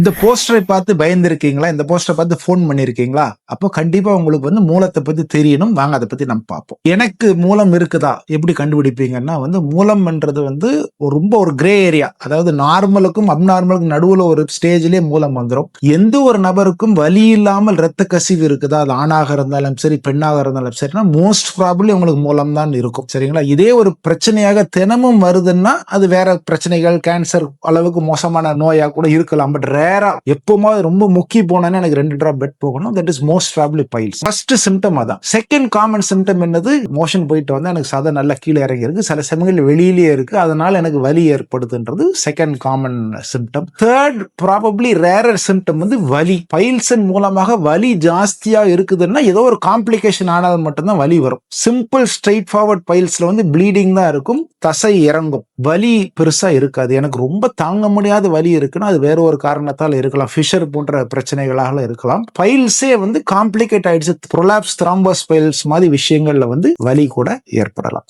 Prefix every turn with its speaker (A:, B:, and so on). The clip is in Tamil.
A: இந்த போஸ்டரை பார்த்து பயந்துருக்கீங்களா? இந்த போஸ்டரை பார்த்து ஃபோன் பண்ணியிருக்கீங்களா? அப்போ கண்டிப்பா உங்களுக்கு வந்து மூலத்தை பத்தி தெரியணும். வாங்க அதை பத்தி நம்ம பார்ப்போம். எனக்கு மூலம் இருக்குதா? எப்படி கண்டுபிடிப்பீங்கன்னா மூலம்ன்றது ரொம்ப ஒரு கிரே ஏரியா. அதாவது நார்மலுக்கும் அப்நார்மலுக்கும் நடுவுல ஒரு ஸ்டேஜ்லயே மூலம் வந்துடும். எந்த ஒரு நபருக்கும் வலி இல்லாமல் ரத்த கசிவு இருக்குதா? அது ஆணாக இருந்தாலும் சரி, பெண்ணாக இருந்தாலும் சரினா மோஸ்ட் ப்ராபபிளி உங்களுக்கு மூலம் தான் இருக்கும். சரிங்களா? இதே ஒரு பிரச்சனையாக தினமும் வருதுன்னா அது வேற பிரச்சனைகள், கேன்சர் அளவுக்கு மோசமான நோயா கூட இருக்கலாம். பட் ரேரா எப்பவுமே ரொம்ப முக்கிய போனேன்னா எனக்கு 2 டிராப் பெட் போகணும். That is most probably piles. First symptom அதான். செகண்ட் காமன் சிம்டம் என்னது? மோஷன் போயிட்டு வந்தா எனக்கு சதை நல்லா கீழே இறங்கி இருக்கு, சில சமயங்கள் வெளியிலேயே இருக்கு, அதனால எனக்கு வலி ஏற்படுதுன்றது second common symptom. Third probably rarer symptom வலி. பைல்ஸின் மூலமாக வலி ஜாஸ்தியா இருக்குதுன்னா ஏதோ ஒரு காம்ப்ளிகேஷன் ஆனால் மட்டும்தான் வலி வரும். சிம்பிள் ஸ்ட்ரெயிட் ஃபார்வர்ட் பைல்ஸ்ல ப்ளீடிங் தான் இருக்கும், தசை இறங்கும், வலி பெருசா இருக்காது. எனக்கு ரொம்ப தாங்க முடியாத வலி இருக்குன்னா அது வேற ஒரு காரணத்தால் இருக்கலாம், ஃபிஷர் போன்ற பிரச்சனைகளாக இருக்கலாம். பைல்ஸே காம்ப்ளிகேட் ஆயிடுச்சு, ப்ரொலாப்ஸ், த்ராம்போஸ் பைல்ஸ் மாதிரி விஷயங்கள்ல வலி கூட ஏற்படலாம்.